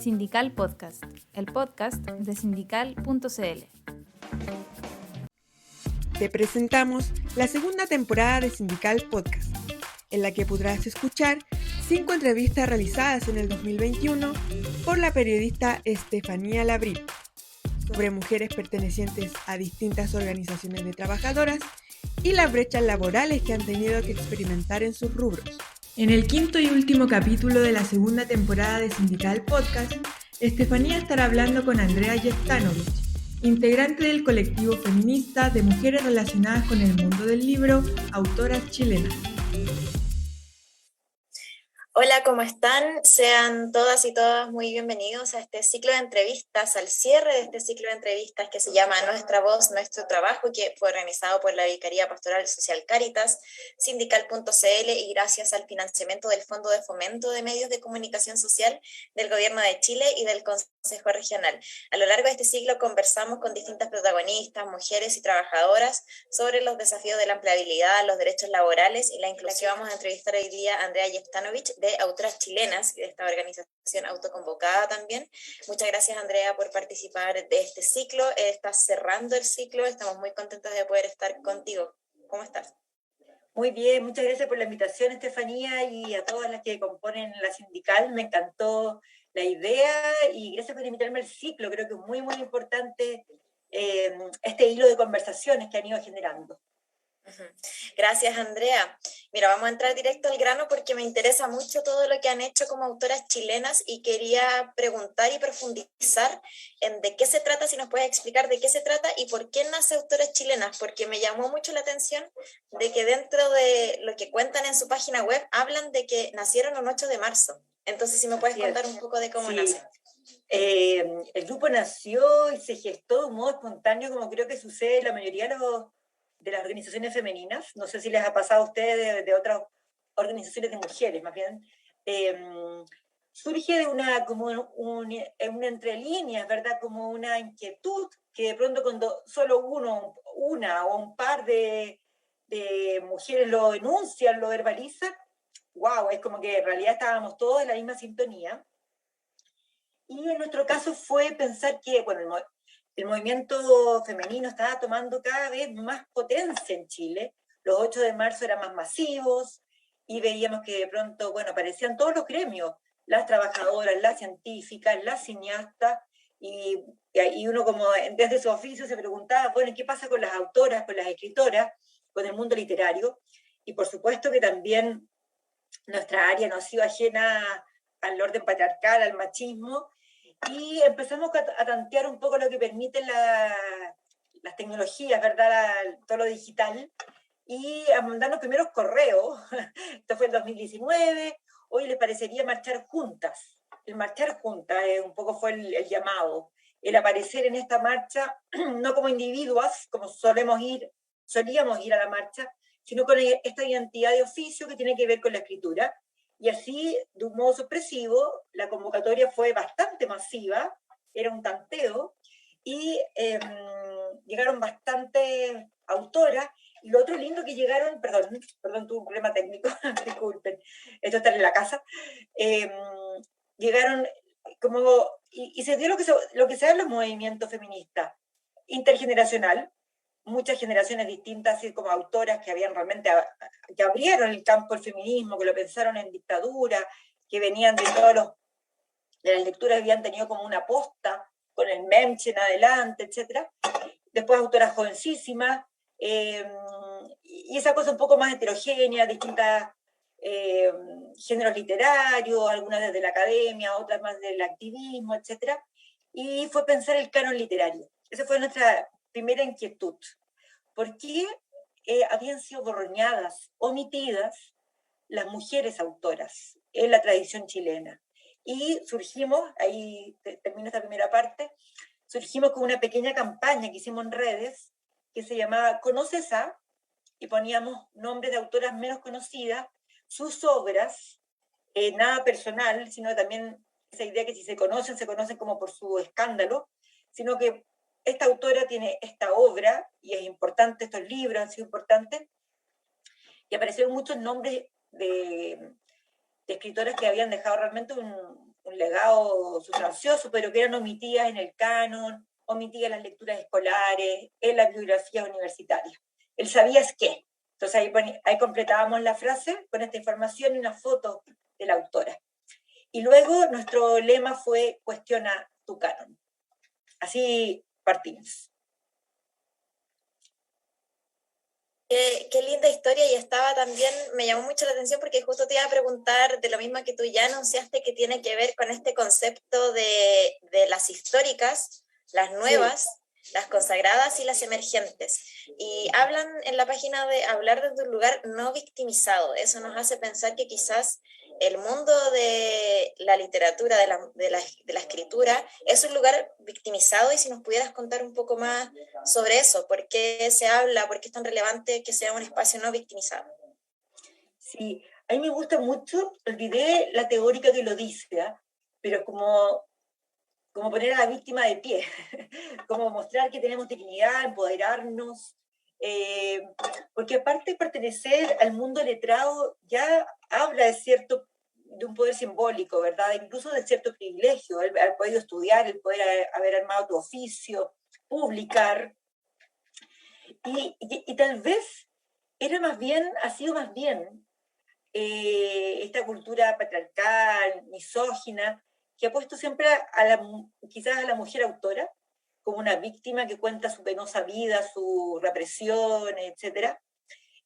Sindical Podcast, el podcast de sindical.cl. Te presentamos la segunda temporada de Sindical Podcast, en la que podrás escuchar 5 entrevistas realizadas en el 2021 por la periodista Estefanía Labrit sobre mujeres pertenecientes a distintas organizaciones de trabajadoras y las brechas laborales que han tenido que experimentar en sus rubros. En el quinto y último capítulo de la segunda temporada de Sindical Podcast, Estefanía estará hablando con Andrea Jeftanovich, integrante del colectivo feminista de mujeres relacionadas con el mundo del libro, Autoras Chilenas. Hola, ¿cómo están? Sean todas y todos muy bienvenidos a este ciclo de entrevistas, al cierre de este ciclo de entrevistas que se llama Nuestra Voz, Nuestro Trabajo, y que fue organizado por la Vicaría Pastoral Social Cáritas, sindical.cl y gracias al financiamiento del Fondo de Fomento de Medios de Comunicación Social del Gobierno de Chile y del Consejo Regional. A lo largo de este ciclo conversamos con distintas protagonistas, mujeres y trabajadoras sobre los desafíos de la empleabilidad, los derechos laborales y la inclusión. Vamos a entrevistar hoy día a Andrea Jeftanovich, de Autoras Chilenas y de esta organización autoconvocada también. Muchas gracias, Andrea, por participar de este ciclo. Estás cerrando el ciclo, estamos muy contentos de poder estar contigo. ¿Cómo estás? Muy bien, muchas gracias por la invitación, Estefanía, y a todas las que componen la sindical. Me encantó la idea y gracias por invitarme al ciclo. Creo que es muy, muy importante este hilo de conversaciones que han ido generando. Gracias, Andrea. Mira, vamos a entrar directo al grano porque me interesa mucho todo lo que han hecho como autoras chilenas y quería preguntar y profundizar en de qué se trata, si nos puedes explicar de qué se trata y por qué nace Autoras Chilenas, porque me llamó mucho la atención de que dentro de lo que cuentan en su página web hablan de que nacieron un 8 de marzo. Entonces, si me puedes contar un poco de cómo nace. El grupo nació y se gestó de un modo espontáneo, como creo que sucede en la mayoría de las organizaciones femeninas. No sé si les ha pasado a ustedes de otras organizaciones de mujeres, más bien. Surge de una entre líneas, ¿verdad? Como una inquietud que de pronto cuando solo una o un par de mujeres lo denuncian, lo verbalizan, wow, es como que en realidad estábamos todos en la misma sintonía. Y en nuestro caso fue pensar que, bueno, el movimiento femenino estaba tomando cada vez más potencia en Chile. Los 8 de marzo eran más masivos y veíamos que de pronto, bueno, aparecían todos los gremios, las trabajadoras, las científicas, las cineastas, y uno como desde su oficio se preguntaba, bueno, ¿qué pasa con las autoras, con las escritoras, con el mundo literario? Y por supuesto que también nuestra área no ha sido ajena al orden patriarcal, al machismo, y empezamos a tantear un poco lo que permiten las tecnologías, ¿verdad? Todo lo digital, y a mandar los primeros correos. Esto fue el 2019. Hoy les parecería marchar juntas. El marchar juntas un poco fue el llamado. El aparecer en esta marcha, no como individuas, como solíamos ir a la marcha, sino con esta identidad de oficio que tiene que ver con la escritura. Y así, de un modo sorpresivo, la convocatoria fue bastante masiva, era un tanteo, y llegaron bastantes autoras. Y lo otro lindo que llegaron, perdón, tuve un problema técnico, disculpen, esto está en la casa, llegaron como, y se dio lo que se da en los movimientos feministas, intergeneracional, muchas generaciones distintas, así como autoras que habían realmente, que abrieron el campo del feminismo, que lo pensaron en dictadura, que venían de de las lecturas, habían tenido como una posta con el Memche en adelante, etc. Después autoras jovencísimas, y esa cosa un poco más heterogénea, distintas géneros literarios, algunas desde la academia, otras más del activismo, etc. Y fue pensar el canon literario. Esa fue nuestra primera inquietud. ¿Por qué habían sido borroñadas, omitidas las mujeres autoras en la tradición chilena? Y surgimos, ahí termino esta primera parte, surgimos con una pequeña campaña que hicimos en redes que se llamaba ¿Conoces a? Y poníamos nombres de autoras menos conocidas, sus obras, nada personal, sino también esa idea que si se conocen como por su escándalo, sino que esta autora tiene esta obra, y es importante, estos libros han sido importantes, y aparecieron muchos nombres de escritoras que habían dejado realmente un legado sustancioso, pero que eran omitidas en el canon, omitidas en las lecturas escolares, en las bibliografías universitarias. El sabías qué. Entonces ahí completábamos la frase con esta información y una foto de la autora. Y luego nuestro lema fue cuestiona tu canon. Así partimos. Qué linda historia, y estaba también, me llamó mucho la atención porque justo te iba a preguntar de lo mismo que tú ya anunciaste, que tiene que ver con este concepto de las históricas, las nuevas, sí, las consagradas y las emergentes. Y hablan en la página de hablar desde un lugar no victimizado. Eso nos hace pensar que quizás el mundo de la literatura, de la escritura, es un lugar victimizado, y si nos pudieras contar un poco más sobre eso, por qué se habla, por qué es tan relevante que sea un espacio no victimizado. Sí, a mí me gusta mucho, olvidé la teórica que lo dice, ¿eh? Pero como poner a la víctima de pie, como mostrar que tenemos dignidad, empoderarnos, porque aparte de pertenecer al mundo letrado ya habla de un poder simbólico, ¿verdad? Incluso de cierto privilegio, el haber podido estudiar, el poder haber armado tu oficio, publicar, y tal vez ha sido más bien esta cultura patriarcal, misógina, que ha puesto siempre quizás a la mujer autora como una víctima que cuenta su penosa vida, su represión, etcétera,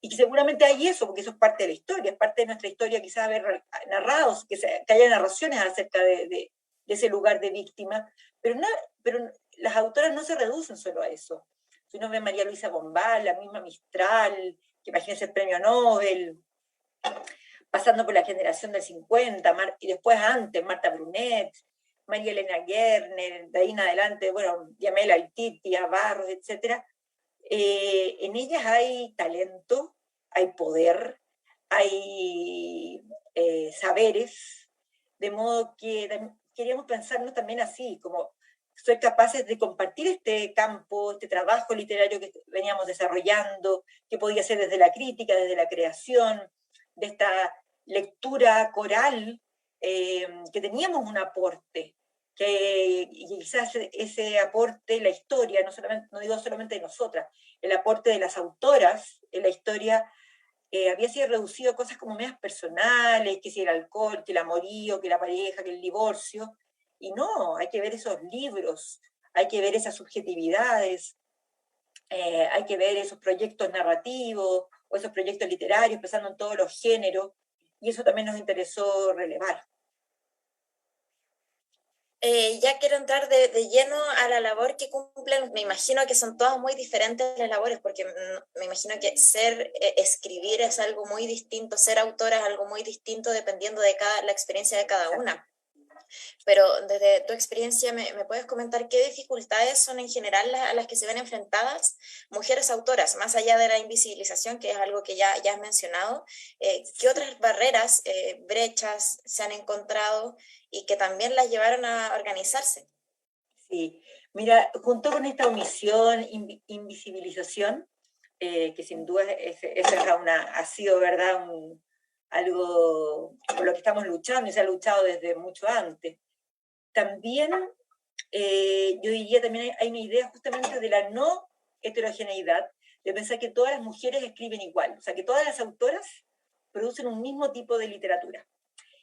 y que seguramente hay eso, porque eso es parte de la historia, es parte de nuestra historia, quizás haber narrados, que haya narraciones acerca de ese lugar de víctima, pero las autoras no se reducen solo a eso. Si uno ve a María Luisa Bombal, la misma Mistral, que imagínense el premio Nobel, pasando por la generación del 50, y después antes, Marta Brunet, María Elena Gerner, de ahí en adelante, bueno, Yamela Altiti, Barros, etc. En ellas hay talento, hay poder, hay saberes, de modo que queríamos pensarnos también así, como soy capaces de compartir este campo, este trabajo literario que veníamos desarrollando, que podía ser desde la crítica, desde la creación, de esta lectura coral, que teníamos un aporte, que quizás ese aporte, la historia, no digo solamente de nosotras, el aporte de las autoras en la historia había sido reducido a cosas como medias personales, que si el alcohol, que el amorío, que la pareja, que el divorcio, y no, hay que ver esos libros, hay que ver esas subjetividades, hay que ver esos proyectos narrativos o esos proyectos literarios, pensando en todos los géneros, y eso también nos interesó relevar. Ya quiero entrar de lleno a la labor que cumplen. Me imagino que son todas muy diferentes las labores, porque me imagino que escribir es algo muy distinto, ser autora es algo muy distinto dependiendo de la experiencia de cada una. Pero desde tu experiencia, ¿me puedes comentar qué dificultades son en general a las que se ven enfrentadas mujeres autoras, más allá de la invisibilización, que es algo que ya has mencionado? ¿Qué otras barreras, brechas se han encontrado y que también las llevaron a organizarse? Sí, mira, junto con esta omisión, invisibilización, que sin duda ha sido, ¿verdad?, algo por lo que estamos luchando y se ha luchado desde mucho antes. También, yo diría, también hay una idea justamente de la no heterogeneidad, de pensar que todas las mujeres escriben igual, o sea, que todas las autoras producen un mismo tipo de literatura.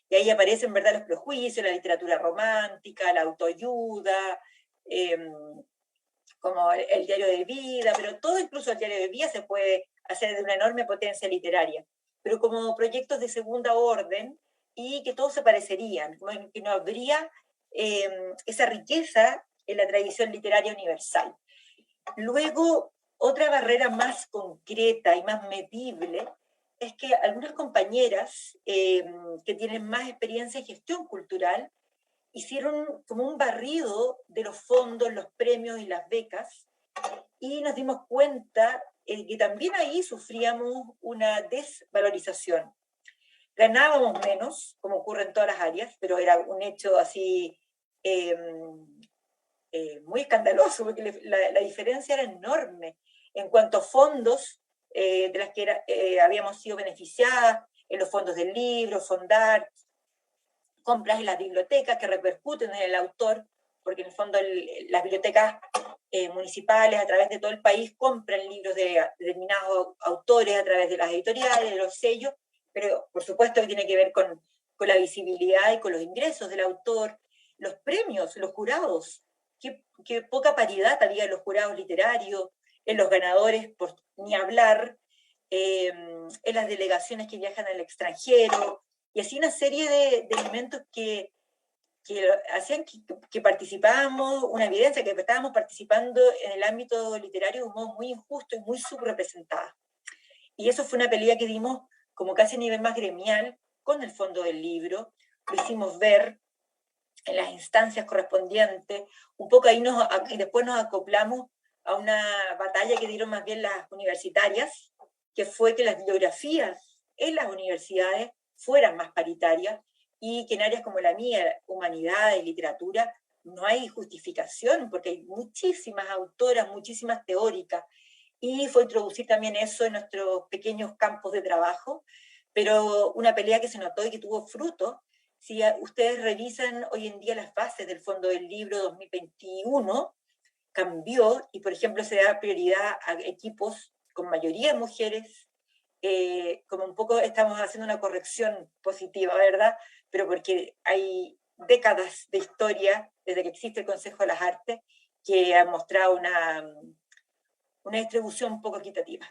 Y ahí aparecen, ¿verdad?, los prejuicios, la literatura romántica, la autoayuda, como el diario de vida, pero todo, incluso el diario de vida, se puede hacer de una enorme potencia literaria, pero como proyectos de segunda orden, y que todos se parecerían, como que no habría esa riqueza en la tradición literaria universal. Luego, otra barrera más concreta y más medible es que algunas compañeras que tienen más experiencia en gestión cultural hicieron como un barrido de los fondos, los premios y las becas, y nos dimos cuenta que también ahí sufríamos una desvalorización. Ganábamos menos, como ocurre en todas las áreas, pero era un hecho así muy escandaloso, porque la diferencia era enorme en cuanto a fondos de las que habíamos sido beneficiadas, en los fondos del libro, Fondar, compras en las bibliotecas que repercuten en el autor, porque en el fondo las bibliotecas municipales a través de todo el país compran libros de determinados autores a través de las editoriales, de los sellos, pero por supuesto que tiene que ver con la visibilidad y con los ingresos del autor, los premios, los jurados, qué poca paridad había en los jurados literarios, en los ganadores, por ni hablar, en las delegaciones que viajan al extranjero, y así una serie de elementos que hacían que participábamos, una evidencia que estábamos participando en el ámbito literario de un modo muy injusto y muy subrepresentada. Y eso fue una pelea que dimos como casi a nivel más gremial con el fondo del libro, lo hicimos ver en las instancias correspondientes, un poco ahí y después nos acoplamos a una batalla que dieron más bien las universitarias, que fue que las bibliografías en las universidades fueran más paritarias, y que en áreas como la mía, humanidad y literatura, no hay justificación, porque hay muchísimas autoras, muchísimas teóricas, y fue introducir también eso en nuestros pequeños campos de trabajo, pero una pelea que se notó y que tuvo fruto. Si ustedes revisan hoy en día las bases del Fondo del Libro 2021, cambió, y por ejemplo se da prioridad a equipos con mayoría de mujeres, como un poco estamos haciendo una corrección positiva, ¿verdad? Pero porque hay décadas de historia, desde que existe el Consejo de las Artes, que han mostrado una distribución un poco equitativa.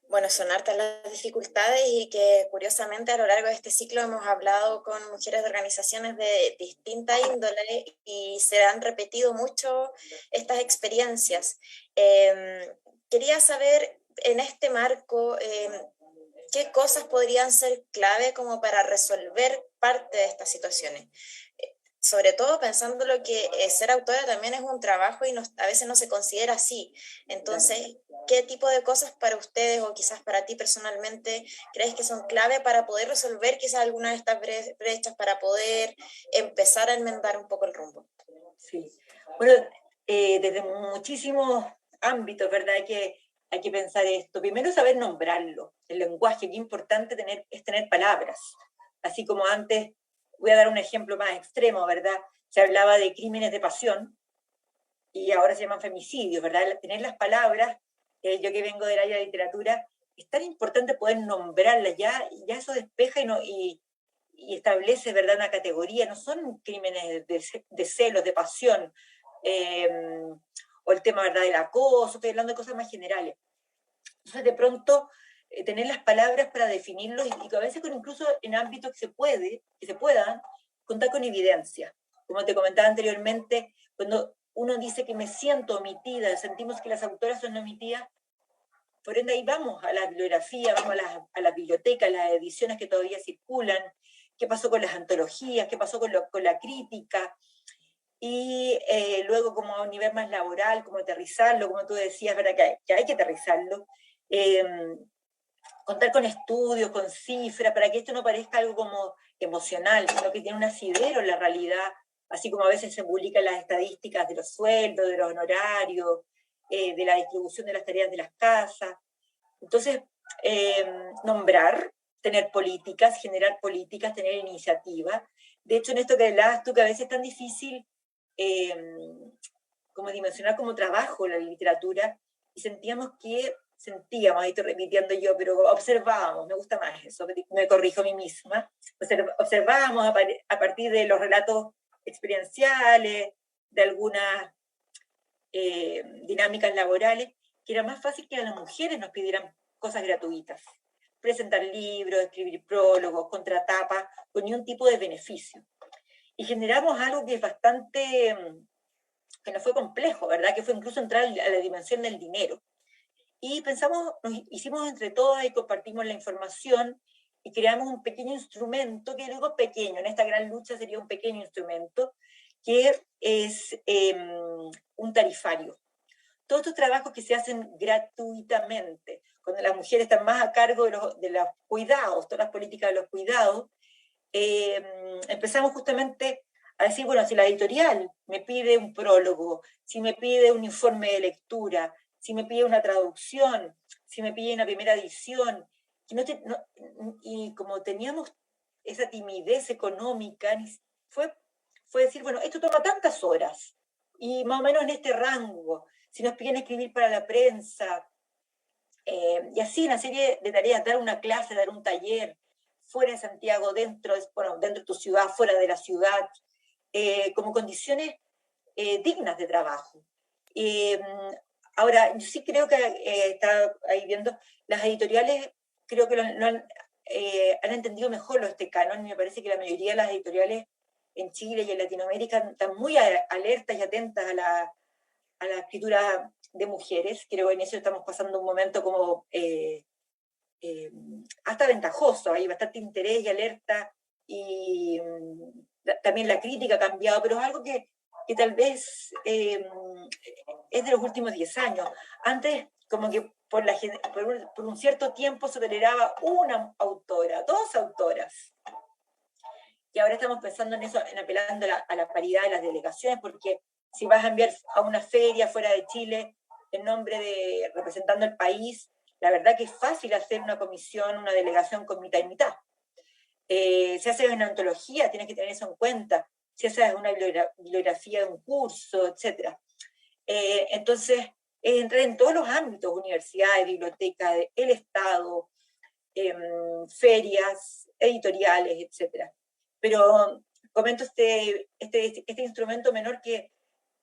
Bueno, son hartas las dificultades y que curiosamente a lo largo de este ciclo hemos hablado con mujeres de organizaciones de distinta índole y se han repetido mucho estas experiencias. Quería saber en este marco qué cosas podrían ser clave como para resolver parte de estas situaciones. Sobre todo pensando lo que ser autora también es un trabajo y a veces no se considera así. Entonces, ¿qué tipo de cosas para ustedes o quizás para ti personalmente crees que son clave para poder resolver quizás alguna de estas brechas, para poder empezar a enmendar un poco el rumbo? Sí, bueno, desde muchísimos ámbitos, ¿verdad? Hay que pensar esto. Primero, saber nombrarlo. El lenguaje, qué importante es tener palabras. Así como antes, voy a dar un ejemplo más extremo, ¿verdad? Se hablaba de crímenes de pasión y ahora se llaman femicidios, ¿verdad? Tener las palabras, yo que vengo del área de literatura, es tan importante poder nombrarlas, ya eso despeja y establece, ¿verdad?, una categoría. No son crímenes de celos, de pasión, o el tema, ¿verdad?, del acoso. Estoy hablando de cosas más generales. Entonces, de pronto, tener las palabras para definirlos, y a veces incluso en ámbitos que se puedan contar con evidencia. Como te comentaba anteriormente, cuando uno dice que me siento omitida, sentimos que las autoras son omitidas, por ende ahí vamos a la bibliografía, vamos a las bibliotecas, las ediciones que todavía circulan, qué pasó con las antologías, qué pasó con la crítica, y luego como a un nivel más laboral, como aterrizarlo, como tú decías, ¿verdad? Que hay que aterrizarlo, contar con estudios, con cifras, para que esto no parezca algo como emocional, sino que tiene un asidero en la realidad, así como a veces se publican las estadísticas de los sueldos, de los honorarios, de la distribución de las tareas de las casas. Entonces, nombrar, tener políticas, generar políticas, tener iniciativas. De hecho, en esto que hablabas tú, que a veces es tan difícil como dimensionar como trabajo la literatura, y ahí estoy repitiendo yo, pero observábamos, me gusta más eso, me corrijo a mí misma, observábamos a partir de los relatos experienciales, de algunas dinámicas laborales, que era más fácil que a las mujeres nos pidieran cosas gratuitas, presentar libros, escribir prólogos, contratapas, con ningún tipo de beneficio. Y generamos algo que es bastante, que no fue complejo, ¿verdad? Que fue incluso entrar a la dimensión del dinero. Y hicimos entre todas y compartimos la información y creamos un pequeño instrumento, que luego pequeño, en esta gran lucha sería un pequeño instrumento, que es un tarifario. Todos estos trabajos que se hacen gratuitamente, cuando las mujeres están más a cargo de los cuidados, todas las políticas de los cuidados, empezamos justamente a decir, bueno, si la editorial me pide un prólogo, si me pide un informe de lectura, si me pide una traducción, si me pide una primera edición, y como teníamos esa timidez económica, fue decir, bueno, esto toma tantas horas, y más o menos en este rango, si nos piden escribir para la prensa, y así una serie de tareas, dar una clase, dar un taller, fuera de Santiago, dentro de tu ciudad, fuera de la ciudad, como condiciones dignas de trabajo. Ahora, yo sí creo que está ahí viendo, las editoriales creo que han entendido mejor este canon, y me parece que la mayoría de las editoriales en Chile y en Latinoamérica están muy alertas y atentas a la escritura de mujeres. Creo que en eso estamos pasando un momento como hasta ventajoso, hay bastante interés y alerta, y también la crítica ha cambiado, pero es algo que tal vez es de los últimos 10 años. Antes, como que por un cierto tiempo se toleraba una autora, 2 autoras, y ahora estamos pensando en eso, en apelando a la paridad de las delegaciones, porque si vas a enviar a una feria fuera de Chile en nombre de representando el país, la verdad que es fácil hacer una comisión, una delegación con mitad y mitad. Si haces una antología, tienes que tener eso en cuenta. Si haces una bibliografía de un curso, etc. Entonces, entrar en todos los ámbitos, universidades, bibliotecas, el Estado, ferias, editoriales, etc. Pero comento este instrumento menor que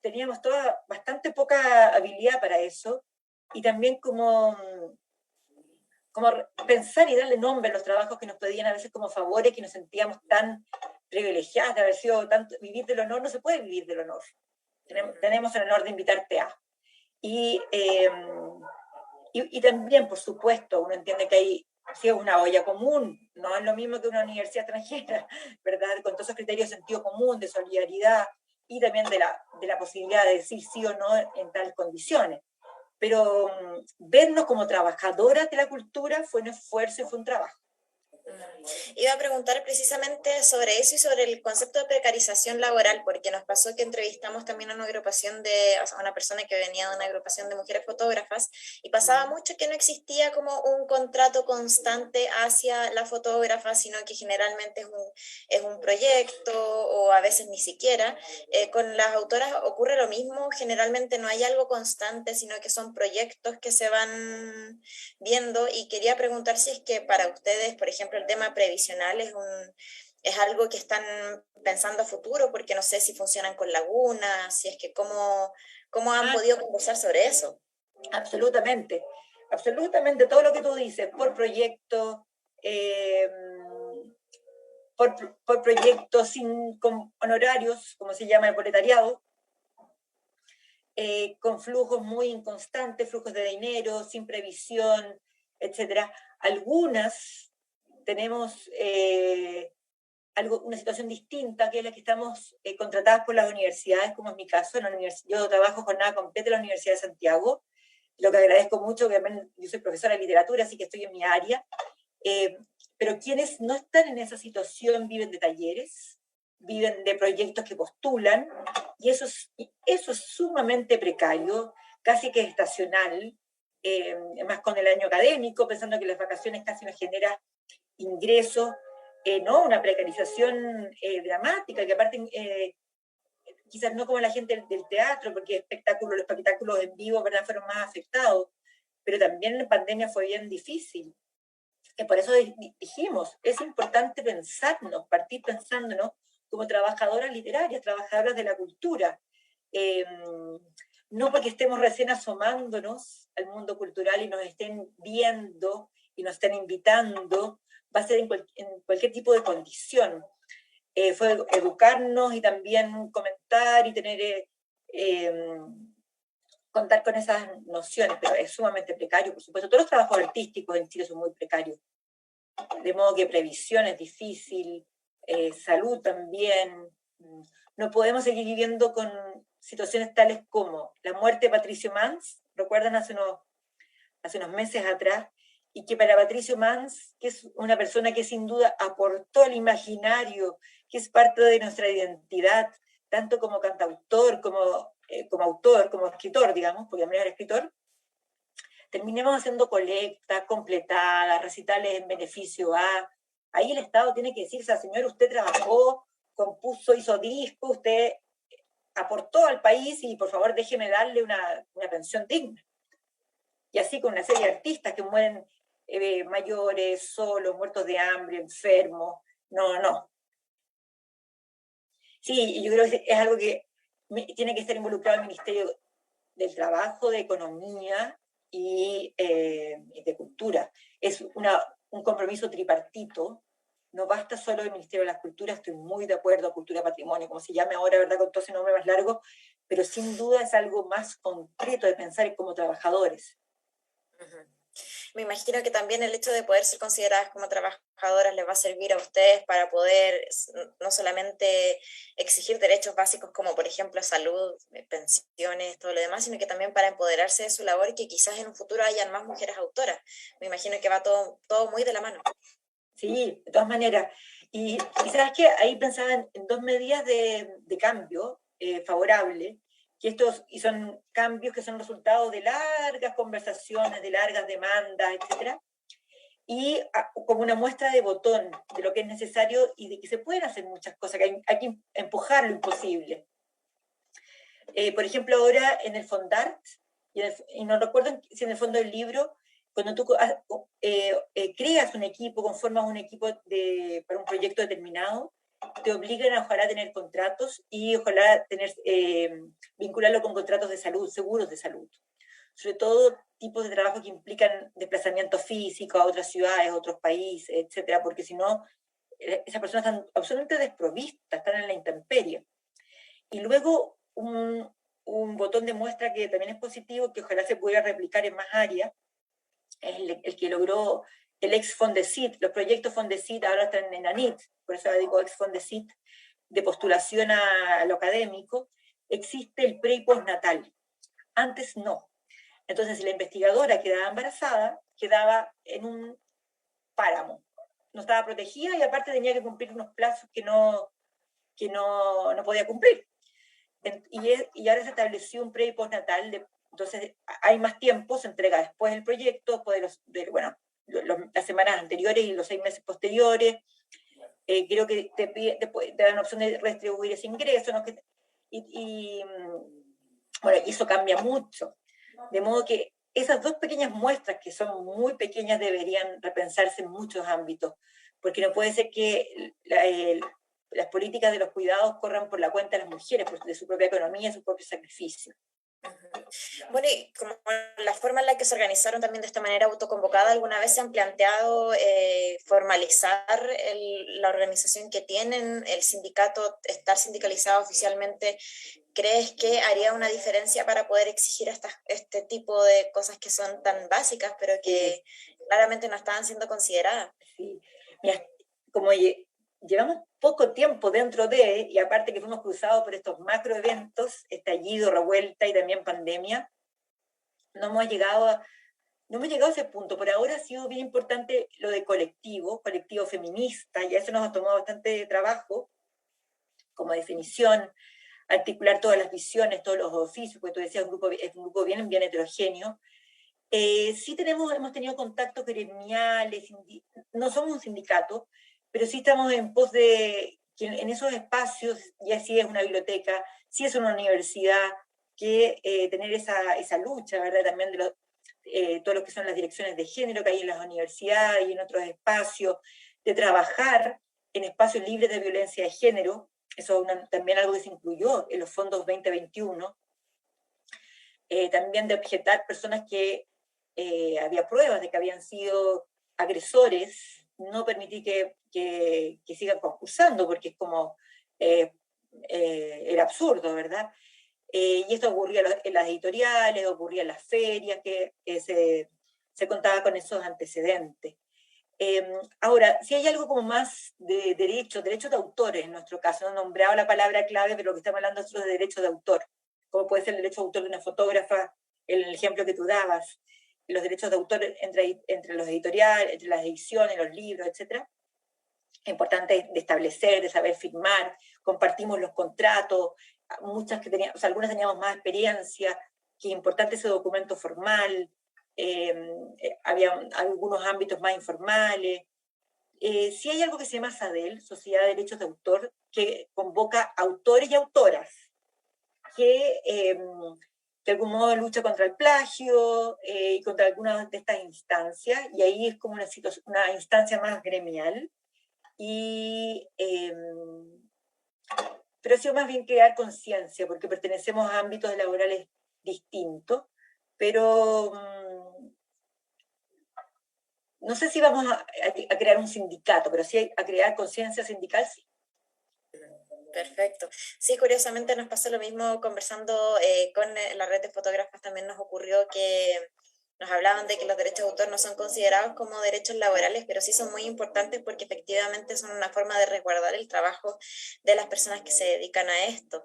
teníamos bastante poca habilidad para eso, y también como pensar y darle nombre a los trabajos que nos pedían a veces como favores, que nos sentíamos tan privilegiadas de haber sido tanto, vivir del honor. No se puede vivir del honor. Tenemos el honor de invitarte a. Y también, por supuesto, uno entiende que hay, si es una olla común, no es lo mismo que una universidad extranjera, ¿verdad? Con todos esos criterios de sentido común, de solidaridad, y también de la posibilidad de decir sí o no en tales condiciones. Pero vernos como trabajadoras de la cultura fue un esfuerzo y fue un trabajo. Iba a preguntar precisamente sobre eso y sobre el concepto de precarización laboral, porque nos pasó que entrevistamos también a una persona que venía de una agrupación de mujeres fotógrafas, y pasaba mucho que no existía como un contrato constante hacia la fotógrafa, sino que generalmente es un proyecto, o a veces ni siquiera. Con las autoras ocurre lo mismo, generalmente no hay algo constante, sino que son proyectos que se van viendo, y quería preguntar si es que para ustedes, por ejemplo, el tema previsional es algo que están pensando a futuro, porque no sé si funcionan con lagunas, si es que cómo han podido conversar sobre eso. Absolutamente, absolutamente todo lo que tú dices, por proyecto, por proyectos con honorarios, como se llama el proletariado, con flujos muy inconstantes, flujos de dinero, sin previsión, etc. Algunas tenemos una situación distinta, que es la que estamos contratadas por las universidades, como es mi caso. Yo trabajo jornada completa en la Universidad de Santiago, lo que agradezco mucho, que yo soy profesora de literatura, así que estoy en mi área. Pero quienes no están en esa situación viven de talleres, viven de proyectos que postulan, y eso es sumamente precario, casi que estacional, más con el año académico, pensando que las vacaciones casi nos genera ingresos, ¿no? Una precarización dramática, que aparte, quizás no como la gente del teatro, porque los espectáculos en vivo, ¿verdad?, fueron más afectados, pero también en pandemia fue bien difícil. Por eso dijimos, es importante partir pensándonos como trabajadoras literarias, trabajadoras de la cultura. No porque estemos recién asomándonos al mundo cultural y nos estén viendo y nos estén invitando, va a ser en cualquier tipo de condición. Fue educarnos y también comentar y tener, contar con esas nociones, pero es sumamente precario, por supuesto. Todos los trabajos artísticos en Chile son muy precarios, de modo que previsión es difícil, salud también. No podemos seguir viviendo con situaciones tales como la muerte de Patricio Mans, recuerdan hace unos meses atrás, y que para Patricio Mans, que es una persona que sin duda aportó al imaginario, que es parte de nuestra identidad, tanto como cantautor, como autor, como escritor, digamos, porque también era escritor, terminemos haciendo colectas, completadas, recitales en beneficio a... Ahí el Estado tiene que decir, o sea, señor, usted trabajó, compuso, hizo disco, usted aportó al país y por favor déjeme darle una pensión digna. Y así con una serie de artistas que mueren mayores, solos, muertos de hambre, enfermos. No. Sí, yo creo que es algo que tiene que estar involucrado el Ministerio del Trabajo, de Economía y de Cultura. Es un compromiso tripartito. No basta solo el Ministerio de las Culturas, estoy muy de acuerdo, Cultura, Patrimonio, como se llame ahora, ¿verdad?, con todo ese nombre más largo, pero sin duda es algo más concreto de pensar como trabajadores. Uh-huh. Me imagino que también el hecho de poder ser consideradas como trabajadoras les va a servir a ustedes para poder no solamente exigir derechos básicos como por ejemplo salud, pensiones, todo lo demás, sino que también para empoderarse de su labor y que quizás en un futuro hayan más mujeres autoras. Me imagino que va todo muy de la mano. Sí, de todas maneras. Y sabes que ahí pensaba en dos medidas de cambio favorable, y son cambios que son resultado de largas conversaciones, de largas demandas, etcétera, y como una muestra de botón de lo que es necesario y de que se pueden hacer muchas cosas, que hay que empujar lo imposible. Por ejemplo, ahora en el Fondart, y no recuerdo si en el fondo del libro, cuando tú creas un equipo, conformas un equipo para un proyecto determinado, te obligan a ojalá tener contratos y ojalá vincularlo con contratos de salud, seguros de salud. Sobre todo tipos de trabajo que implican desplazamiento físico a otras ciudades, a otros países, etcétera, porque si no, esas personas están absolutamente desprovistas, están en la intemperie. Y luego un botón de muestra que también es positivo, que ojalá se pudiera replicar en más áreas, es el que logró el ex Fondesit. Los proyectos Fondesit ahora están en ANIT, por eso digo ex Fondesit, de postulación a lo académico. Existe el pre y postnatal. Antes no. Entonces, si la investigadora quedaba embarazada, quedaba en un páramo. No estaba protegida y aparte tenía que cumplir unos plazos que no podía cumplir. Y ahora se estableció un pre y postnatal, entonces hay más tiempo, se entrega después del proyecto, después las semanas anteriores y los 6 meses posteriores. Creo que te dan opción de redistribuir ese ingreso, ¿no? Y eso cambia mucho. De modo que esas dos pequeñas muestras, que son muy pequeñas, deberían repensarse en muchos ámbitos, porque no puede ser que las políticas de los cuidados corran por la cuenta de las mujeres, de su propia economía, su propio sacrificio. Bueno, y como la forma en la que se organizaron también de esta manera autoconvocada, ¿alguna vez se han planteado formalizar la organización que tienen, el sindicato, estar sindicalizado oficialmente? ¿Crees que haría una diferencia para poder exigir este tipo de cosas que son tan básicas, pero que claramente no estaban siendo consideradas? Sí, mira, como llevamos poco tiempo dentro y aparte que fuimos cruzados por estos macroeventos, estallido, revuelta y también pandemia, no hemos llegado a ese punto. Por ahora ha sido bien importante lo de colectivo feminista, y eso nos ha tomado bastante trabajo como definición, articular todas las visiones, todos los oficios, porque tú decías, es un grupo bien heterogéneo. Sí hemos tenido contactos gremiales, no somos un sindicato, pero sí estamos en pos de que en esos espacios, ya sí es una biblioteca, sí es una universidad, que tener esa lucha, ¿verdad? También de todo lo que son las direcciones de género que hay en las universidades y en otros espacios, de trabajar en espacios libres de violencia de género. Eso es también algo que se incluyó en los fondos 2021. También de objetar personas que había pruebas de que habían sido agresores, no permitir que sigan concursando, porque es como, era absurdo, ¿verdad? Y esto ocurría en las editoriales, ocurría en las ferias, que se contaba con esos antecedentes. Ahora, si hay algo como más de derechos de autores en nuestro caso, no nombraba la palabra clave, pero lo que estamos hablando es de derechos de autor, como puede ser el derecho de autor de una fotógrafa, el ejemplo que tú dabas, los derechos de autor entre los editoriales, entre las ediciones, los libros, etc. Es importante de establecer, de saber firmar, compartimos los contratos, algunas teníamos más experiencia, que es importante ese documento formal, había algunos ámbitos más informales. Sí hay algo que se llama SADEL, Sociedad de Derechos de Autor, que convoca autores y autoras que de algún modo lucha contra el plagio y contra algunas de estas instancias, y ahí es como una instancia más gremial. Pero ha sido más bien crear conciencia, porque pertenecemos a ámbitos laborales distintos, pero no sé si vamos a crear un sindicato, pero sí a crear conciencia sindical, sí. Perfecto. Sí, curiosamente nos pasó lo mismo conversando con la red de fotógrafas, también nos ocurrió que nos hablaban de que los derechos de autor no son considerados como derechos laborales, pero sí son muy importantes porque efectivamente son una forma de resguardar el trabajo de las personas que se dedican a esto.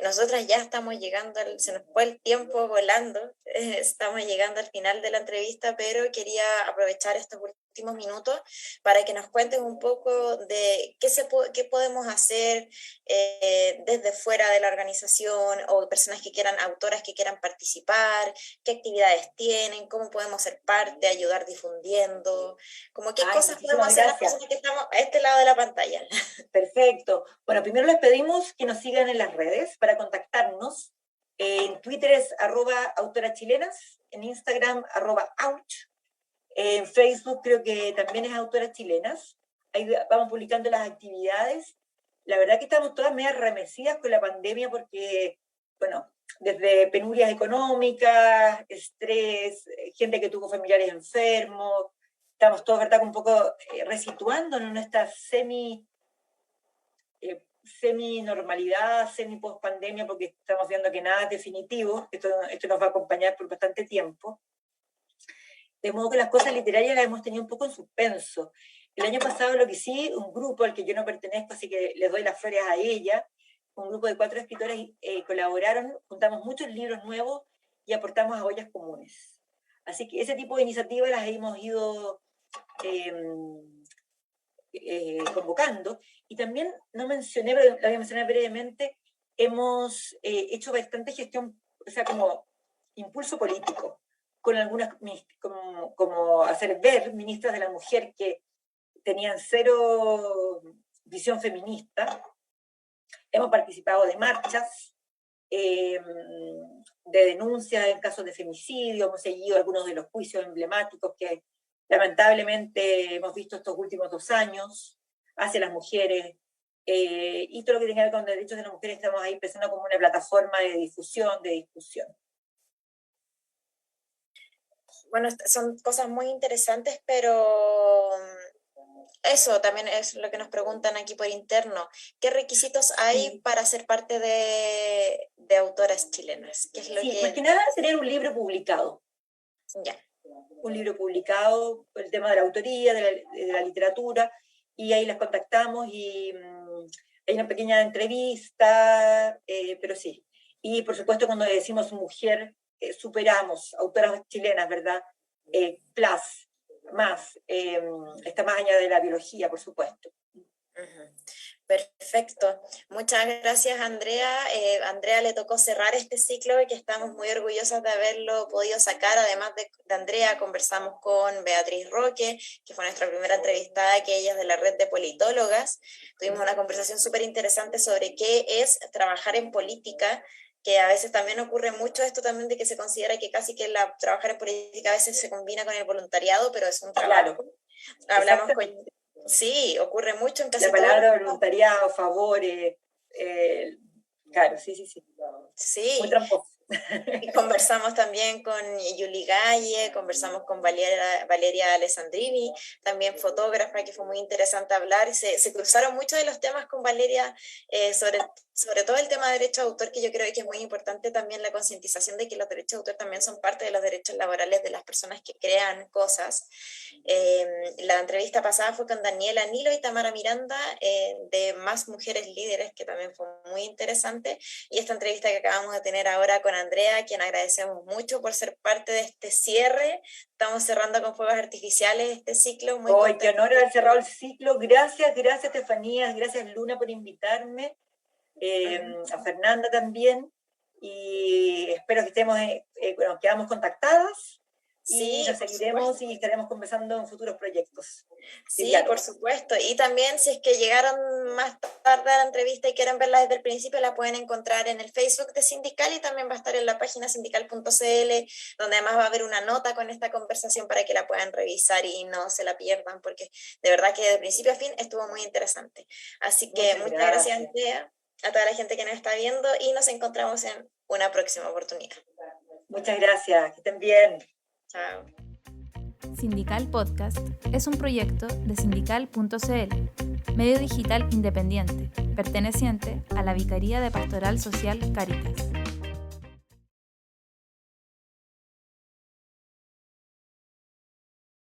Nosotras ya estamos llegando, se nos fue el tiempo volando, estamos llegando al final de la entrevista, pero quería aprovechar estos últimos minutos para que nos cuentes un poco de qué podemos hacer desde fuera de la organización, o personas que quieran, autoras que quieran participar, qué actividades tienen, cómo podemos ser parte, ayudar difundiendo, como qué cosas podemos hacer las personas que estamos a este lado de la pantalla. Perfecto. Bueno, primero les pedimos que nos sigan en las redes para contactarnos. En Twitter es @autorachilenas, en Instagram @ouch, en Facebook creo que también es Autoras Chilenas. Ahí vamos publicando las actividades. La verdad que estamos todas medio remecidas con la pandemia porque, bueno, desde penurias económicas, estrés, gente que tuvo familiares enfermos, estamos todos, ¿verdad?, un poco resituándonos en nuestra semi-normalidad, semi-post-pandemia, porque estamos viendo que nada es definitivo, esto nos va a acompañar por bastante tiempo. De modo que las cosas literarias las hemos tenido un poco en suspenso. El año pasado lo que sí, un grupo al que yo no pertenezco, así que les doy las flores a ella, un grupo de 4 escritores colaboraron, juntamos muchos libros nuevos y aportamos a ollas comunes. Así que ese tipo de iniciativas las hemos ido convocando. Y también, no mencioné, pero la voy a mencionar brevemente, hemos hecho bastante gestión, o sea, como impulso político, con algunas, como hacer ver ministras de la mujer que tenían cero visión feminista. Hemos participado de marchas, de denuncias en casos de femicidio, hemos seguido algunos de los juicios emblemáticos que lamentablemente hemos visto estos últimos 2 años hacia las mujeres, y todo lo que tenga que ver con derechos de las mujeres estamos ahí pensando como una plataforma de difusión, de discusión. Bueno, son cosas muy interesantes, pero eso también es lo que nos preguntan aquí por interno. ¿Qué requisitos hay para ser parte de autoras chilenas? ¿Qué es lo más que nada tener un libro publicado. Ya. Un libro publicado, el tema de la autoría, de la literatura, y ahí las contactamos y hay una pequeña entrevista, pero sí. Y por supuesto cuando decimos mujer, superamos, autoras chilenas, ¿verdad? Plus, más, está más allá de la biología, por supuesto. Perfecto. Muchas gracias, Andrea. Andrea le tocó cerrar este ciclo y que estamos muy orgullosas de haberlo podido sacar. Además de Andrea, conversamos con Beatriz Roque, que fue nuestra primera entrevistada, que ella es de la red de politólogas. Tuvimos una conversación súper interesante sobre qué es trabajar en política, que a veces también ocurre mucho esto también de que se considera que casi que trabajar en política a veces se combina con el voluntariado, pero es un trabajo. Claro. Hablamos con... Sí, ocurre mucho en casi la palabra voluntariado, favores, claro, sí. Sí. Muy tramposo. Y conversamos también con Yuli Galle, conversamos con Valeria Alessandrini, también fotógrafa, que fue muy interesante hablar. Se cruzaron muchos de los temas con Valeria, sobre todo el tema de derecho de autor, que yo creo que es muy importante también la concientización de que los derechos de autor también son parte de los derechos laborales de las personas que crean cosas. La entrevista pasada fue con Daniela Nilo y Tamara Miranda, de Más Mujeres Líderes, que también fue muy interesante. Y esta entrevista que acabamos de tener ahora con Andrea, a quien agradecemos mucho por ser parte de este cierre. Estamos cerrando con fuegos artificiales este ciclo. ¡Ay, qué honor haber cerrado el ciclo! Gracias, Estefanía, gracias Luna por invitarme, a Fernanda también, y espero que estemos, bueno, quedamos contactadas Sí, y nos por seguiremos supuesto. y estaremos conversando en futuros proyectos. Sí, Claro. por supuesto. Y también si es que llegaron más tarde a la entrevista y quieren verla desde el principio, la pueden encontrar en el Facebook de Sindical y también va a estar en la página sindical.cl, donde además va a haber una nota con esta conversación para que la puedan revisar y no se la pierdan, porque de verdad que de principio a fin estuvo muy interesante. Así que muchas gracias, Andrea, a toda la gente que nos está viendo y nos encontramos en una próxima oportunidad. Muchas gracias, que estén bien. Chao. Sindical Podcast es un proyecto de sindical.cl, medio digital independiente, perteneciente a la Vicaría de Pastoral Social Cáritas.